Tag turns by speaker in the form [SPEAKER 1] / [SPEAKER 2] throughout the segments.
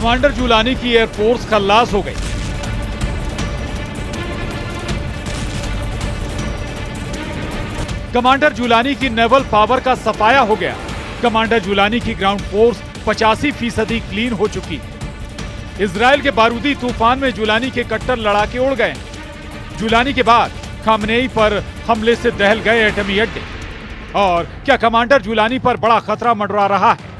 [SPEAKER 1] Commander Jolani की air force खल्लास हो गई। कमांडर जुलानी की नेवल पावर का सफाया हो गया। कमांडर जुलानी की ग्राउंड फोर्स 85% क्लीन हो चुकी है। इजराइल के बारूदी तूफान में जुलानी के कट्टर लड़ाके उड़ गए। जुलानी के बाद खामनेई पर हमले से दहल गए एटमी अड्डे। और क्या कमांडर जुलानी पर बड़ा खतरा मंडरा रहा है?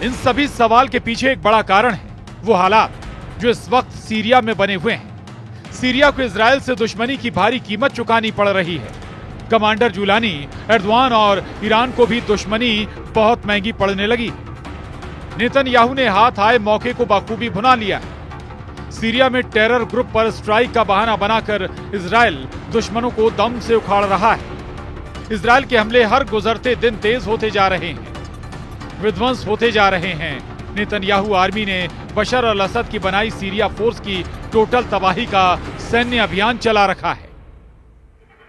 [SPEAKER 1] इन सभी सवाल के पीछे एक बड़ा कारण है, वो हालात जो इस वक्त सीरिया में बने हुए हैं। सीरिया को इजराइल से दुश्मनी की भारी कीमत चुकानी पड़ रही है। कमांडर जुलानी, एर्दोआन और ईरान को भी दुश्मनी बहुत महंगी पड़ने लगी। नेतन्याहू ने हाथ आए मौके को बखूबी भुना लिया है। सीरिया में टेरर ग्रुप पर स्ट्राइक का बहाना बनाकर इजराइल दुश्मनों को दम से उखाड़ रहा है। इजराइल के हमले हर गुजरते दिन तेज होते जा रहे हैं, विध्वंस होते जा रहे हैं। नेतन्याहू आर्मी ने बशर अल असद की बनाई सीरिया फोर्स की टोटल तबाही का सैन्य अभियान चला रखा है।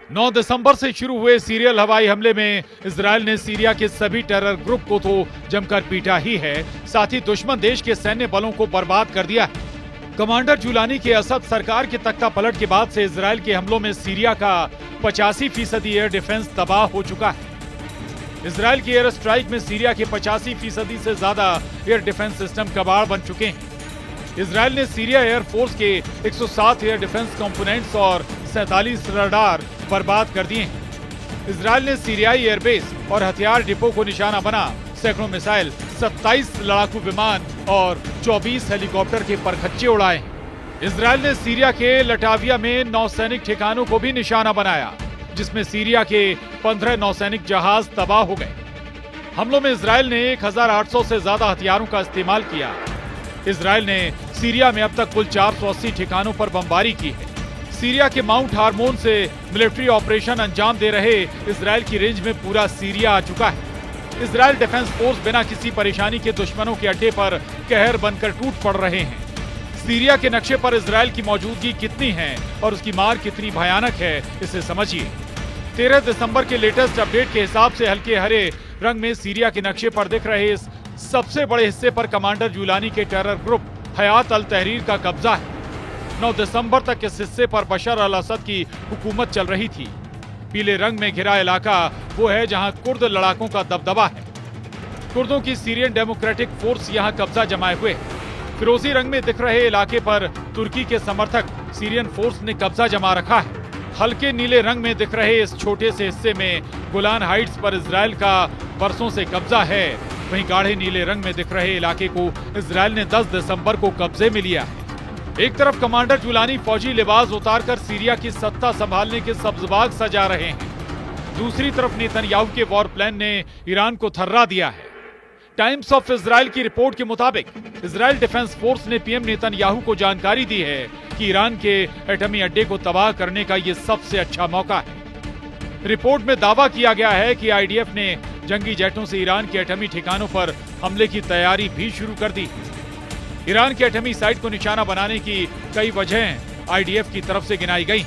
[SPEAKER 1] 9 दिसंबर से शुरू हुए सीरियल हवाई हमले में इजराइल ने सीरिया के सभी टेरर ग्रुप को तो जमकर पीटा ही है, साथ ही दुश्मन देश के सैन्य बलों को बर्बाद कर दिया है। कमांडर जुलानी के असद सरकार के तख्ता पलट के बाद से इजराइल के हमलों में सीरिया का 85% एयर डिफेंस तबाह हो चुका है। इजराइल की एयर स्ट्राइक में सीरिया के 85% से ज्यादा एयर डिफेंस सिस्टम कबाड़ बन चुके हैं। इजराइल ने सीरिया एयर फोर्स के 107 एयर डिफेंस कंपोनेंट्स और 47 रडार बर्बाद कर दिए हैं। इजराइल ने सीरियाई एयरबेस और हथियार डिपो को निशाना बना सैकड़ों मिसाइल, 27 लड़ाकू विमान और 24 हेलीकॉप्टर के परखच्चे उड़ाए। इजराइल ने सीरिया के लटाविया में नौसैनिक ठिकानों को भी निशाना बनाया, जिसमें सीरिया के 15 नौसैनिक जहाज तबाह हो गए। हमलों में इजराइल ने 1800 से ज्यादा हथियारों का इस्तेमाल किया। इजराइल ने सीरिया में अब तक कुल 480 ठिकानों पर बमबारी की है। सीरिया के माउंट हार्मोन से मिलिट्री ऑपरेशन अंजाम दे रहे इजराइल की रेंज में पूरा सीरिया आ चुका है। इजराइल डिफेंस फोर्स बिना किसी परेशानी के दुश्मनों के अड्डे पर कहर बनकर टूट पड़ रहे हैं। सीरिया के नक्शे पर इजराइल की मौजूदगी कितनी है और उसकी मार कितनी भयानक है, इसे समझिए। 13 दिसंबर के लेटेस्ट अपडेट के हिसाब से हल्के हरे रंग में सीरिया के नक्शे पर दिख रहे इस सबसे बड़े हिस्से पर कमांडर जुलानी के टेरर ग्रुप हयात अल तहरीर का कब्जा है। 9 दिसंबर तक इस हिस्से पर बशर अल असद की हुकूमत चल रही थी। पीले रंग में घिरा इलाका वो है जहां कुर्द लड़ाकों का दबदबा है। कुर्दों की सीरियन डेमोक्रेटिक फोर्स यहां कब्जा जमाए हुए। फिरोजी रंग में दिख रहे इलाके पर तुर्की के समर्थक सीरियन फोर्स ने कब्जा जमा रखा है। हल्के नीले रंग में दिख रहे इस छोटे से हिस्से में गोलान हाइट्स पर इजराइल का बरसों से कब्जा है। वहीं गाढ़े नीले रंग में दिख रहे इलाके को इजराइल ने 10 दिसंबर को कब्जे में लिया है। एक तरफ कमांडर जुलानी फौजी लिबास उतारकर सीरिया की सत्ता संभालने के सब्जबाग सजा रहे हैं, दूसरी तरफ नेतन्याहू के वॉर प्लान ने ईरान को थर्रा दिया है। टाइम्स ऑफ इजराइल की रिपोर्ट के मुताबिक इजराइल डिफेंस फोर्स ने पीएम नेतन्याहू को जानकारी दी है कि ईरान के एटमी अड्डे को तबाह करने का ये सबसे अच्छा मौका है। रिपोर्ट में दावा किया गया है कि आईडीएफ ने जंगी जेटों से ईरान के एटमी ठिकानों पर हमले की तैयारी भी शुरू कर दी। ईरान के एटमी साइट को निशाना बनाने की कई वजहें आईडीएफ की तरफ से गिनाई गई।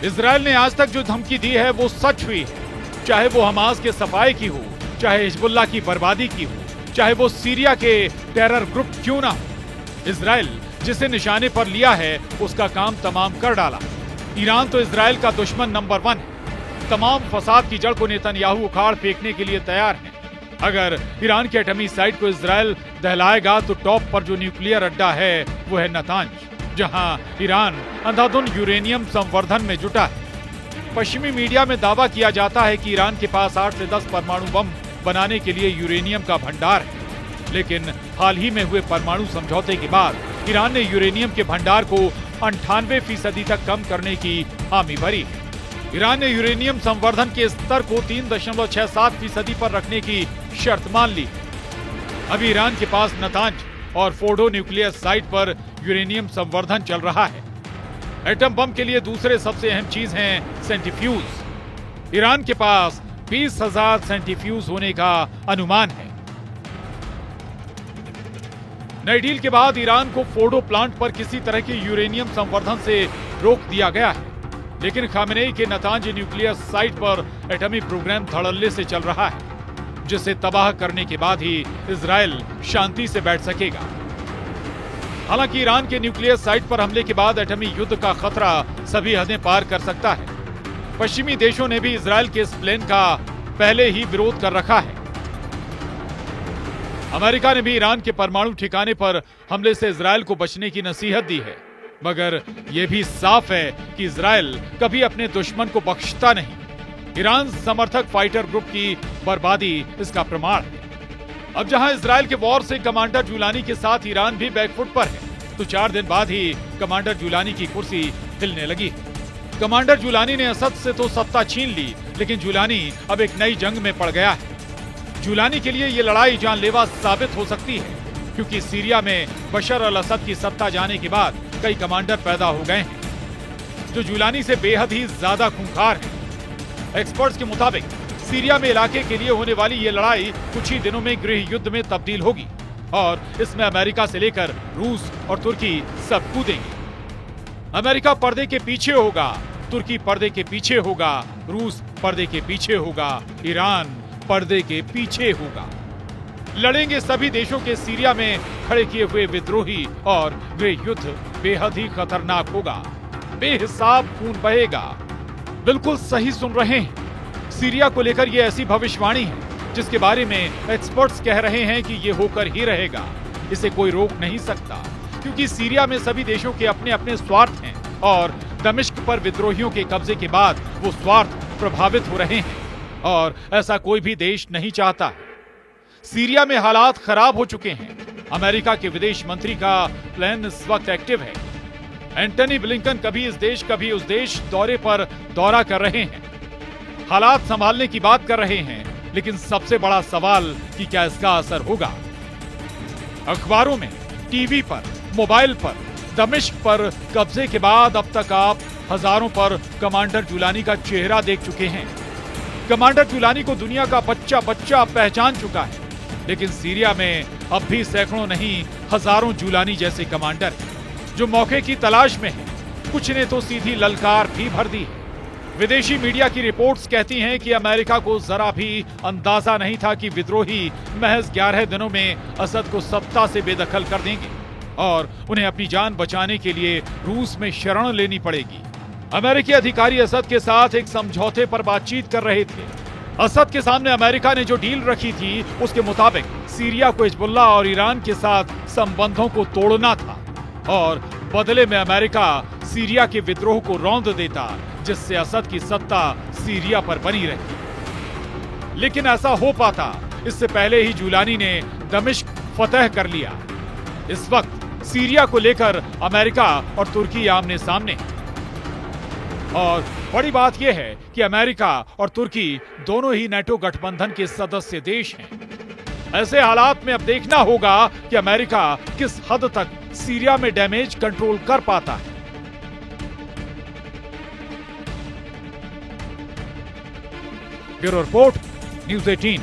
[SPEAKER 1] इजराइल ने आज तक जो धमकी दी है वो सच हुई है, चाहे वो हमास के सफाए की हो, चाहे हिजबुल्लाह की बर्बादी की हो, चाहे वो सीरिया के टेरर ग्रुप क्यों ना हो। इजराइल जिसे निशाने पर लिया है उसका काम तमाम कर डाला। ईरान तो इजराइल का दुश्मन नंबर 1 है। तमाम फसाद की जड़ को नेतन्याहू उखाड़ फेंकने के लिए तैयार है। अगर ईरान के एटमी साइट को इजराइल दहलाएगा तो टॉप पर जो न्यूक्लियर अड्डा है वो है नतांज, जहां ईरान अंधाधुन यूरेनियम संवर्धन में जुटा है। पश्चिमी मीडिया में दावा किया जाता है कि ईरान के पास 8 से 10 परमाणु बम बनाने के लिए यूरेनियम का भंडार है, लेकिन हाल ही में हुए परमाणु समझौते के बाद ईरान ने यूरेनियम के भंडार को 98% तक कम करने की हामी भरी है। ईरान ने यूरेनियम संवर्धन के स्तर को 3.67% पर रखने की शर्त मान ली। अभी ईरान के पास नतांज और फोर्डो न्यूक्लियर साइट पर यूरेनियम संवर्धन चल रहा है। एटम बम के लिए दूसरे सबसे अहम चीज हैं सेंट्रीफ्यूज। ईरान के पास 20,000 सेंट्रीफ्यूज होने का अनुमान है। नई डील के बाद ईरान को फोर्डो प्लांट पर किसी तरह के यूरेनियम संवर्धन से रोक दिया गया है, लेकिन खामेनेई के नतांज न्यूक्लियर साइट पर एटमी प्रोग्राम धड़ल्ले से चल रहा है। जिसे तबाह करने के बाद ही इजराइल शांति से बैठ सकेगा। हालांकि ईरान के न्यूक्लियर साइट पर हमले के बाद एटमी युद्ध का खतरा सभी हदें पार कर सकता है। पश्चिमी देशों ने भी इजराइल के इस प्लान का पहले ही विरोध कर रखा है। अमेरिका ने भी ईरान के परमाणु ठिकाने पर हमले से इजराइल को बचने की नसीहत दी है, मगर यह भी साफ है कि इजराइल कभी अपने दुश्मन को बख्शता नहीं। ईरान समर्थक फाइटर ग्रुप की बर्बादी इसका प्रमाण है। अब जहां इजराइल के वॉर से कमांडर जुलानी के साथ ईरान भी बैकफुट पर है, तो 4 दिन बाद ही कमांडर जुलानी की कुर्सी हिलने लगी। कमांडर जुलानी ने असद से तो सत्ता छीन ली, लेकिन जुलानी अब एक नई जंग में पड़ गया है। जुलानी के लिए ये लड़ाई जानलेवा साबित हो सकती है, क्योंकि सीरिया में बशर अल असद की सत्ता जाने के बाद कई कमांडर पैदा हो गए हैं, जो जुलानी से बेहद ही ज्यादा खूंखार हैं। एक्सपर्ट्स के मुताबिक सीरिया में इलाके के लिए होने वाली ये लड़ाई कुछ ही दिनों में गृह युद्ध में तब्दील होगी और इसमें अमेरिका से लेकर रूस और तुर्की सब कूदेंगे। अमेरिका पर्दे के पीछे होगा, तुर्की पर्दे के पीछे होगा, रूस पर्दे के पीछे होगा, ईरान पर्दे के पीछे होगा। लड़ेंगे सभी देशों के सीरिया में खड़े किए हुए विद्रोही और गृह युद्ध बेहद ही खतरनाक होगा। बेहिसाब खून बहेगा। बिल्कुल सही सुन रहे हैं, सीरिया को लेकर यह ऐसी भविष्यवाणी है जिसके बारे में एक्सपर्ट्स कह रहे हैं कि यह होकर ही रहेगा। इसे कोई रोक नहीं सकता, क्योंकि सीरिया में सभी देशों के अपने अपने स्वार्थ हैं और दमिश्क पर विद्रोहियों के कब्जे के बाद वो स्वार्थ प्रभावित हो रहे हैं और ऐसा कोई भी देश नहीं चाहता। सीरिया में हालात खराब हो चुके हैं। अमेरिका के विदेश मंत्री का प्लान इस वक्त एक्टिव है। एंटनी ब्लिंकन कभी इस देश कभी उस देश दौरे पर दौरा कर रहे हैं, हालात संभालने की बात कर रहे हैं, लेकिन सबसे बड़ा सवाल कि क्या इसका असर होगा। अखबारों में, टीवी पर, मोबाइल पर, दमिश्क पर कब्जे के बाद अब तक आप हजारों पर कमांडर जुलानी का चेहरा देख चुके हैं। कमांडर जुलानी को दुनिया का बच्चा बच्चा पहचान चुका है, लेकिन सीरिया में अब भी सैकड़ों नहीं हजारों जुलानी जैसे कमांडर हैं, जो मौके की तलाश में हैं। कुछ ने तो सीधी ललकार भी भर दी है। विदेशी मीडिया की रिपोर्ट्स कहती हैं कि अमेरिका को जरा भी अंदाजा नहीं था कि विद्रोही महज 11 दिनों में असद को सत्ता से बेदखल कर देंगे और उन्हें अपनी जान बचाने के लिए रूस में शरण लेनी पड़ेगी। अमेरिकी अधिकारी असद के साथ एक समझौते पर बातचीत कर रहे थे। असद के सामने अमेरिका ने जो डील रखी थी, उसके मुताबिक सीरिया को हिजबुल्लाह और ईरान के साथ संबंधों को तोड़ना था और बदले में अमेरिका सीरिया के विद्रोह को रौंद देता, जिससे असद की सत्ता सीरिया पर बनी रहती। लेकिन ऐसा हो पाता इससे पहले ही जुलानी ने दमिश्क फतह कर लिया। इस वक्त सीरिया को लेकर अमेरिका और तुर्की आमने सामने हैं। और बड़ी बात यह है कि अमेरिका और तुर्की दोनों ही नेटो गठबंधन के सदस्य देश हैं। ऐसे हालात में अब देखना होगा कि अमेरिका किस हद तक सीरिया में डैमेज कंट्रोल कर पाता है। Bureau report, news 18।